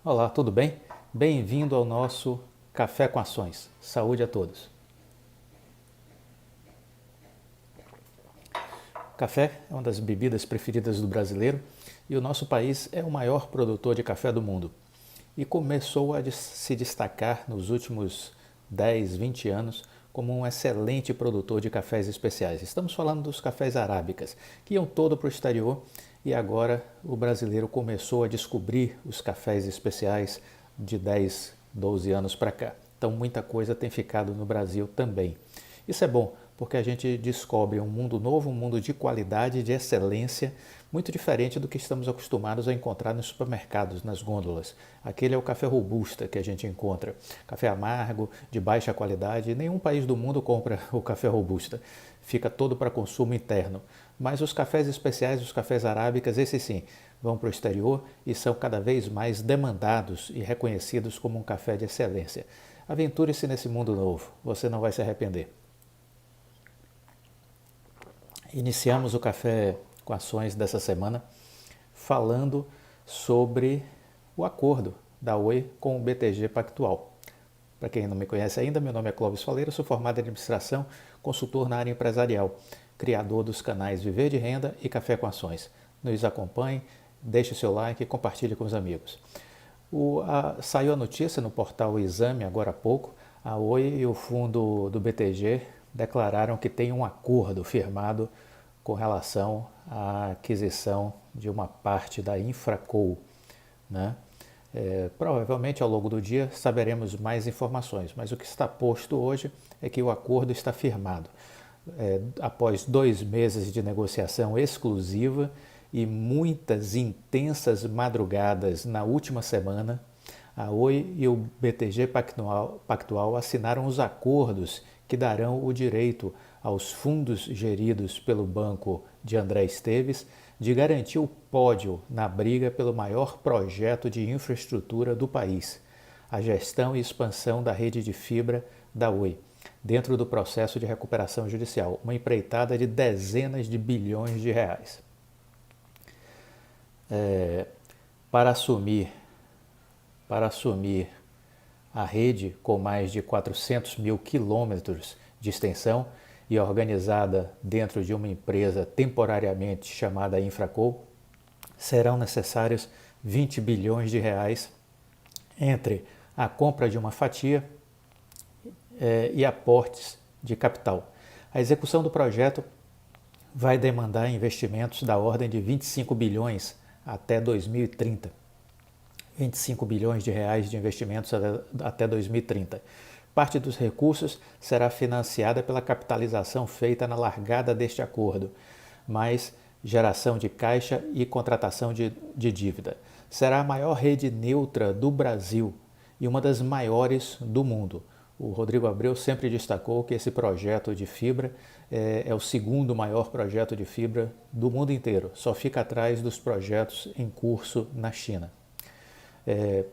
Olá, tudo bem? Bem-vindo ao nosso Café com Ações. Saúde a todos. Café é uma das bebidas preferidas do brasileiro e o nosso país é o maior produtor de café do mundo. E começou a se destacar nos últimos 10, 20 anos como um excelente produtor de cafés especiais. Estamos falando dos cafés arábicas, que iam todo para o exterior e agora o brasileiro começou a descobrir os cafés especiais de 10, 12 anos para cá. Então muita coisa tem ficado no Brasil também. Isso é bom, porque a gente descobre um mundo novo, um mundo de qualidade, de excelência, muito diferente do que estamos acostumados a encontrar nos supermercados, nas gôndolas. Aquele é o café robusta que a gente encontra. Café amargo, de baixa qualidade, nenhum país do mundo compra o café robusta. Fica todo para consumo interno. Mas os cafés especiais, os cafés arábicas, esses sim, vão para o exterior e são cada vez mais demandados e reconhecidos como um café de excelência. Aventure-se nesse mundo novo, você não vai se arrepender. Iniciamos o Café com Ações dessa semana falando sobre o acordo da Oi com o BTG Pactual. Para quem não me conhece ainda, meu nome é Clóvis Faleiro, sou formado em administração, consultor na área empresarial, criador dos canais Viver de Renda e Café com Ações. Nos acompanhe, deixe seu like e compartilhe com os amigos. Saiu a notícia no portal Exame agora há pouco, a Oi e o fundo do BTG declararam que tem um acordo firmado com relação à aquisição de uma parte da Infraco, né? Provavelmente ao longo do dia saberemos mais informações, mas o que está posto hoje é que o acordo está firmado. Após 2 meses de negociação exclusiva e muitas intensas madrugadas na última semana, a Oi e o BTG Pactual assinaram os acordos que darão o direito aos fundos geridos pelo banco de André Esteves de garantir o pódio na briga pelo maior projeto de infraestrutura do país, a gestão e expansão da rede de fibra da Oi, dentro do processo de recuperação judicial, uma empreitada de dezenas de bilhões de reais. Para assumir a rede com mais de 400 mil quilômetros de extensão e organizada dentro de uma empresa temporariamente chamada Infraco, serão necessários 20 bilhões de reais entre a compra de uma fatia e aportes de capital. A execução do projeto vai demandar investimentos da ordem de 25 bilhões até 2030. 25 bilhões de reais de investimentos até 2030. Parte dos recursos será financiada pela capitalização feita na largada deste acordo, mais geração de caixa e contratação de dívida. Será a maior rede neutra do Brasil e uma das maiores do mundo. O Rodrigo Abreu sempre destacou que esse projeto de fibra é o segundo maior projeto de fibra do mundo inteiro, só fica atrás dos projetos em curso na China.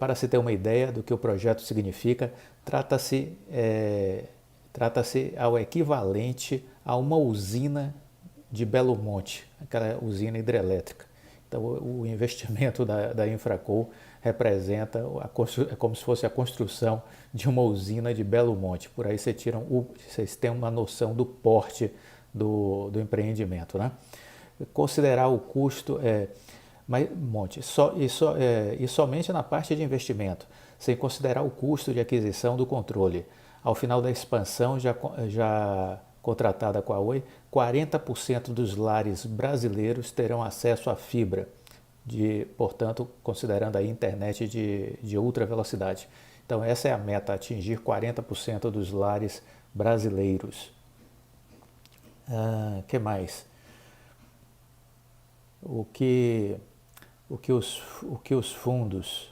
Para se ter uma ideia do que o projeto significa, trata-se ao equivalente a uma usina de Belo Monte, aquela usina hidrelétrica. Então, o investimento da Infraco representa, é como se fosse a construção de uma usina de Belo Monte. Por aí vocês têm uma noção do porte do empreendimento, né? Considerar o custo e somente na parte de investimento, sem considerar o custo de aquisição do controle. Ao final da expansão já contratada com a Oi, 40% dos lares brasileiros terão acesso à fibra, portanto, considerando a internet de ultra velocidade. Então essa é a meta, atingir 40% dos lares brasileiros. Que mais? O que os fundos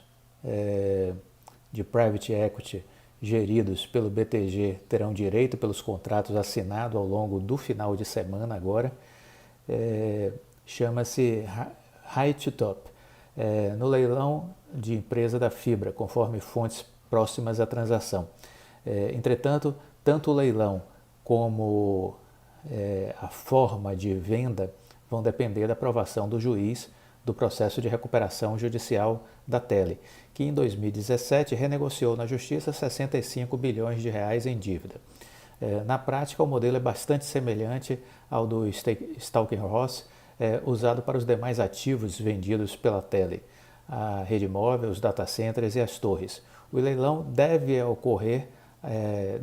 de private equity geridos pelo BTG terão direito pelos contratos assinados ao longo do final de semana agora, chama-se High to Top, no leilão de empresa da fibra, conforme fontes próximas à transação. Entretanto, tanto o leilão como a forma de venda vão depender da aprovação do juiz do processo de recuperação judicial da Tele, que em 2017 renegociou na Justiça 65 bilhões de reais em dívida. Na prática, o modelo é bastante semelhante ao do Stalking Horse, usado para os demais ativos vendidos pela Tele, a rede móvel, os data centers e as torres. O leilão deve ocorrer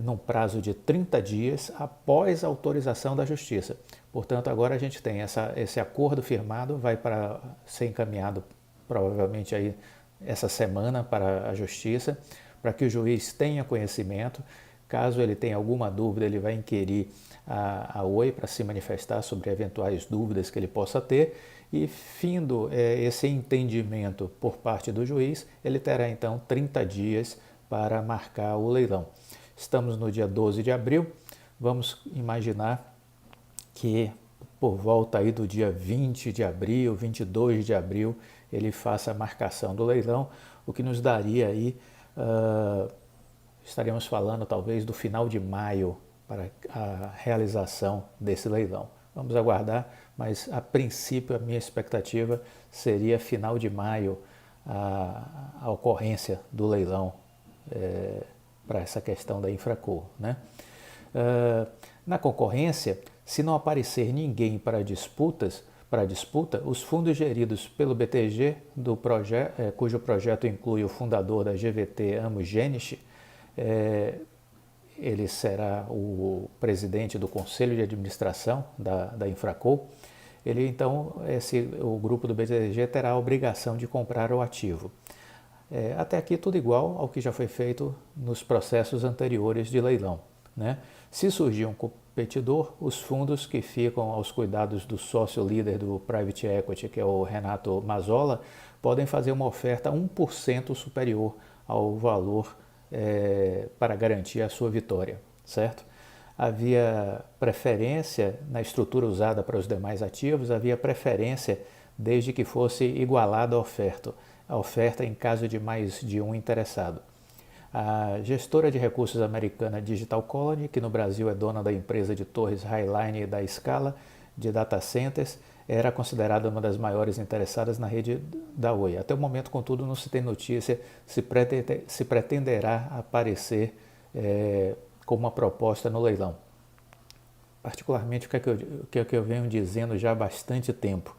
num prazo de 30 dias após a autorização da Justiça. Portanto, agora a gente tem esse acordo firmado, vai para ser encaminhado provavelmente aí essa semana para a Justiça, para que o juiz tenha conhecimento. Caso ele tenha alguma dúvida, ele vai inquirir a Oi para se manifestar sobre eventuais dúvidas que ele possa ter, e findo esse entendimento por parte do juiz, ele terá então 30 dias para marcar o leilão. Estamos no dia 12 de abril, vamos imaginar que por volta aí do dia 20 de abril, 22 de abril, ele faça a marcação do leilão, o que nos daria aí, estaremos falando talvez do final de maio para a realização desse leilão. Vamos aguardar, mas a princípio a minha expectativa seria final de maio a ocorrência do leilão para essa questão da Infraco, né? Na concorrência, se não aparecer ninguém para a disputa, os fundos geridos pelo BTG, cujo projeto inclui o fundador da GVT, Amos Genish, ele será o presidente do conselho de administração da Infraco. Ele então, o grupo do BTG terá a obrigação de comprar o ativo. Até aqui tudo igual ao que já foi feito nos processos anteriores de leilão, né? Se surgir um competidor, os fundos que ficam aos cuidados do sócio líder do Private Equity, que é o Renato Mazzola, podem fazer uma oferta 1% superior ao valor para garantir a sua vitória, certo? Havia preferência na estrutura usada para os demais ativos, havia preferência desde que fosse igualada a oferta em caso de mais de um interessado. A gestora de recursos americana Digital Colony, que no Brasil é dona da empresa de torres Highline e da Scala de data centers, era considerada uma das maiores interessadas na rede da Oi. Até o momento, contudo, não se tem notícia se pretenderá aparecer como uma proposta no leilão. Particularmente, o que é que eu venho dizendo já há bastante tempo.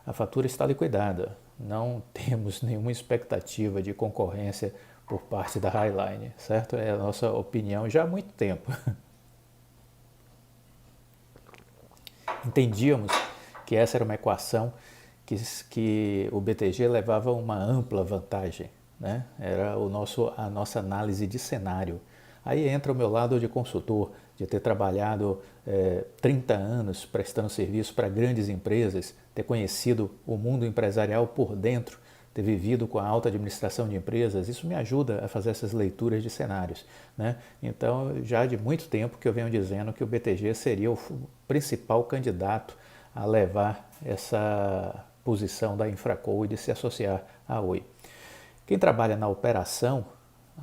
A fatura está liquidada, não temos nenhuma expectativa de concorrência por parte da Highline, certo? É a nossa opinião já há muito tempo. Entendíamos que essa era uma equação que o BTG levava uma ampla vantagem, né? Era a nossa análise de cenário. Aí entra o meu lado de consultor, de ter trabalhado 30 anos prestando serviço para grandes empresas, ter conhecido o mundo empresarial por dentro, ter vivido com a alta administração de empresas. Isso me ajuda a fazer essas leituras de cenários, né? Então, já de muito tempo que eu venho dizendo que o BTG seria o principal candidato a levar essa posição da Infraco e de se associar à Oi. Quem trabalha na operação,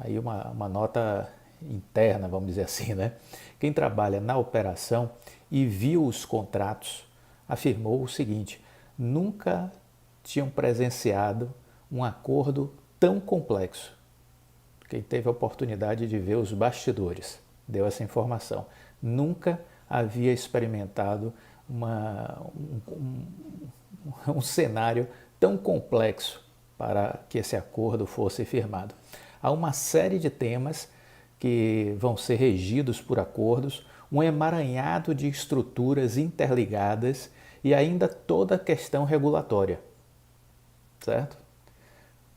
aí uma nota interna, vamos dizer assim, né? Quem trabalha na operação e viu os contratos afirmou o seguinte: nunca tinham presenciado um acordo tão complexo. Quem teve a oportunidade de ver os bastidores deu essa informação. Nunca havia experimentado um cenário tão complexo para que esse acordo fosse firmado. Há uma série de temas que vão ser regidos por acordos, um emaranhado de estruturas interligadas e ainda toda a questão regulatória, certo?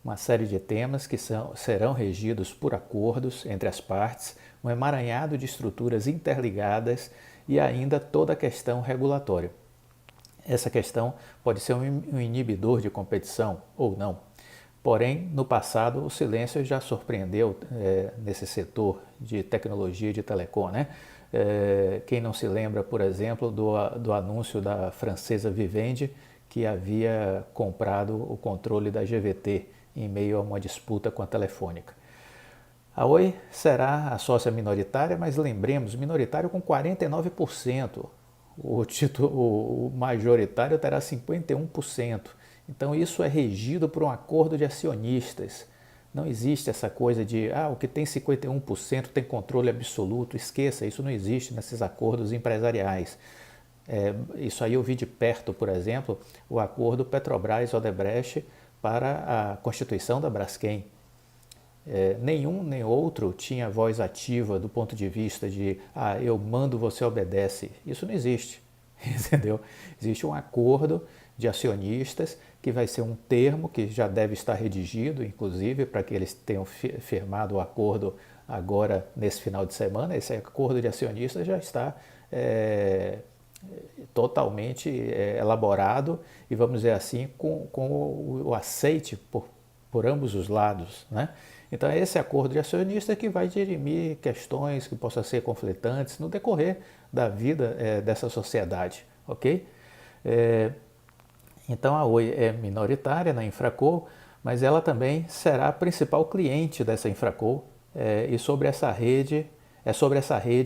Uma série de temas que serão regidos por acordos entre as partes, um emaranhado de estruturas interligadas e ainda toda a questão regulatória. Essa questão pode ser um inibidor de competição ou não. Porém, no passado, o silêncio já surpreendeu nesse setor de tecnologia e de telecom, né? Quem não se lembra, por exemplo, do anúncio da francesa Vivendi, que havia comprado o controle da GVT em meio a uma disputa com a Telefônica. A Oi será a sócia minoritária, mas lembremos, minoritário com 49%. O majoritário terá 51%. Então isso é regido por um acordo de acionistas. Não existe essa coisa de, o que tem 51% tem controle absoluto. Esqueça, isso não existe nesses acordos empresariais. Isso aí eu vi de perto, por exemplo, o acordo Petrobras-Odebrecht para a constituição da Braskem. Nenhum nem outro tinha voz ativa do ponto de vista de, eu mando, você obedece. Isso não existe, entendeu? Existe um acordo de acionistas que vai ser um termo que já deve estar redigido, inclusive, para que eles tenham firmado o acordo agora nesse final de semana. Esse acordo de acionistas já está totalmente elaborado e, vamos dizer assim, com o aceite por ambos os lados, né? Então é esse acordo de acionista que vai dirimir questões que possam ser conflitantes no decorrer da vida dessa sociedade, ok? Então a Oi é minoritária na Infraco, mas ela também será a principal cliente dessa Infraco e sobre essa rede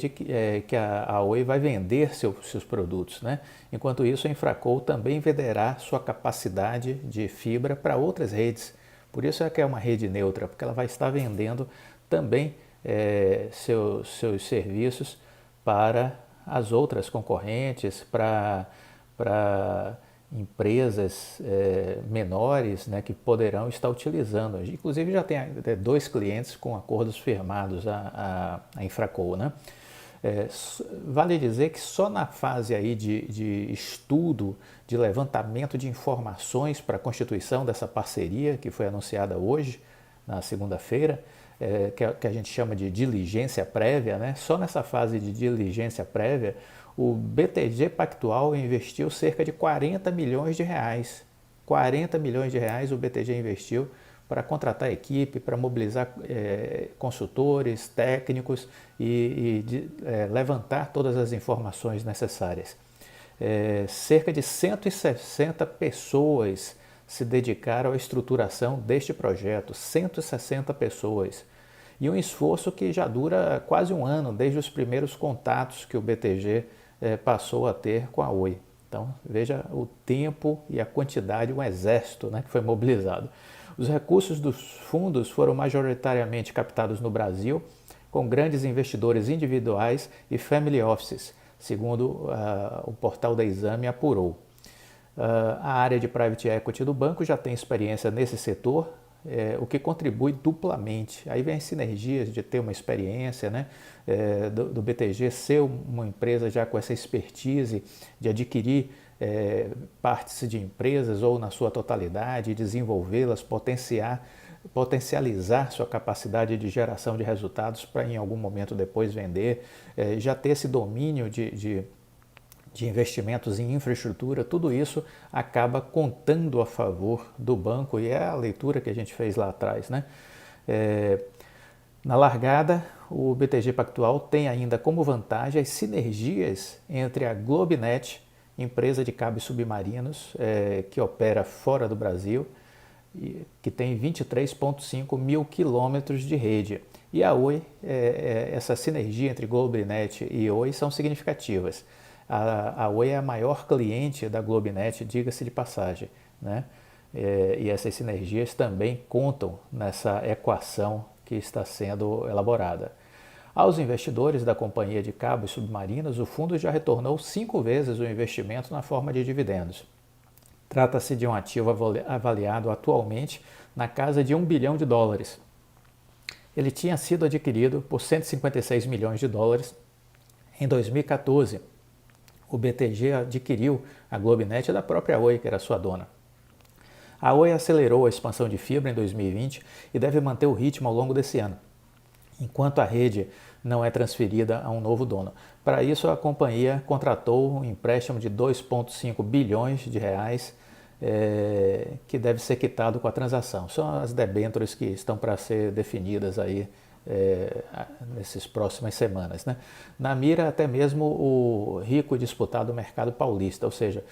que a Oi vai vender seus produtos, né? Enquanto isso, a Infraco também venderá sua capacidade de fibra para outras redes. Por isso é que é uma rede neutra, porque ela vai estar vendendo também seus serviços para as outras concorrentes, para empresas menores, né, que poderão estar utilizando. Inclusive já tem 2 clientes com acordos firmados, a Infraco, né? Vale dizer que só na fase aí de estudo, de levantamento de informações para a constituição dessa parceria, que foi anunciada hoje, na segunda-feira, que a gente chama de diligência prévia, né? Só nessa fase de diligência prévia, o BTG Pactual investiu cerca de 40 milhões de reais. 40 milhões de reais o BTG investiu para contratar equipe, para mobilizar consultores, técnicos e levantar todas as informações necessárias. Cerca de 160 pessoas se dedicaram à estruturação deste projeto, 160 pessoas. E um esforço que já dura quase um ano, desde os primeiros contatos que o BTG passou a ter com a Oi. Então, veja o tempo e a quantidade, um exército, né, que foi mobilizado. Os recursos dos fundos foram majoritariamente captados no Brasil, com grandes investidores individuais e family offices, segundo o portal da Exame apurou. A área de private equity do banco já tem experiência nesse setor, o que contribui duplamente. Aí vem as sinergias de ter uma experiência, né, do BTG ser uma empresa já com essa expertise de adquirir partes de empresas ou na sua totalidade, desenvolvê-las, potencializar sua capacidade de geração de resultados para em algum momento depois vender, já ter esse domínio de investimentos em infraestrutura, tudo isso acaba contando a favor do banco e é a leitura que a gente fez lá atrás, né? Na largada, o BTG Pactual tem ainda como vantagem as sinergias entre a Globenet, empresa de cabos submarinos que opera fora do Brasil, que tem 23,5 mil quilômetros de rede. E a Oi, essa sinergia entre Globenet e Oi são significativas. A Oi é a maior cliente da Globenet, diga-se de passagem, né? E essas sinergias também contam nessa equação que está sendo elaborada. Aos investidores da companhia de cabos submarinos, o fundo já retornou 5 vezes o investimento na forma de dividendos. Trata-se de um ativo avaliado atualmente na casa de US$ 1 bilhão. Ele tinha sido adquirido por 156 milhões de dólares em 2014. O BTG adquiriu a Globenet da própria Oi, que era sua dona. A Oi acelerou a expansão de fibra em 2020 e deve manter o ritmo ao longo desse ano, enquanto a rede não é transferida a um novo dono. Para isso, a companhia contratou um empréstimo de 2,5 bilhões de reais, que deve ser quitado com a transação. São as debêntures que estão para ser definidas aí nessas próximas semanas, né? Na mira até mesmo o rico e disputado mercado paulista, ou seja,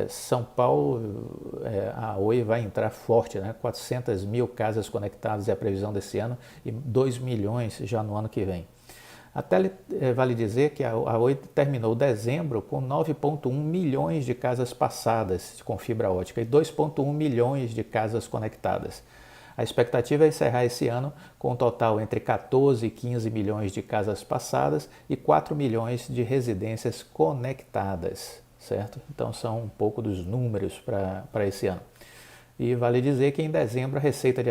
São Paulo, a Oi vai entrar forte, né? 400 mil casas conectadas é a previsão desse ano e 2 milhões já no ano que vem. Até vale dizer que a Oi terminou dezembro com 9,1 milhões de casas passadas com fibra ótica e 2,1 milhões de casas conectadas. A expectativa é encerrar esse ano com um total entre 14 e 15 milhões de casas passadas e 4 milhões de residências conectadas, certo? Então são um pouco dos números para esse ano. E vale dizer que em dezembro a receita de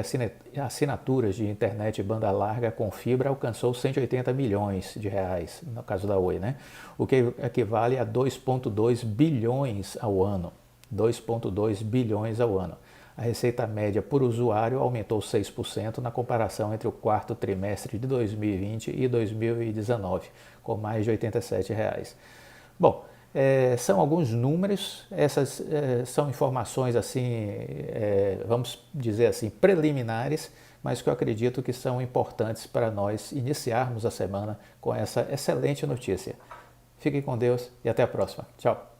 assinaturas de internet banda larga com fibra alcançou 180 milhões de reais, no caso da Oi, né? O que equivale a 2,2 bilhões ao ano. 2,2 bilhões ao ano. A receita média por usuário aumentou 6% na comparação entre o quarto trimestre de 2020 e 2019, com mais de R$ 87. Bom, são alguns números, essas são informações assim, vamos dizer assim, preliminares, mas que eu acredito que são importantes para nós iniciarmos a semana com essa excelente notícia. Fiquem com Deus e até a próxima. Tchau!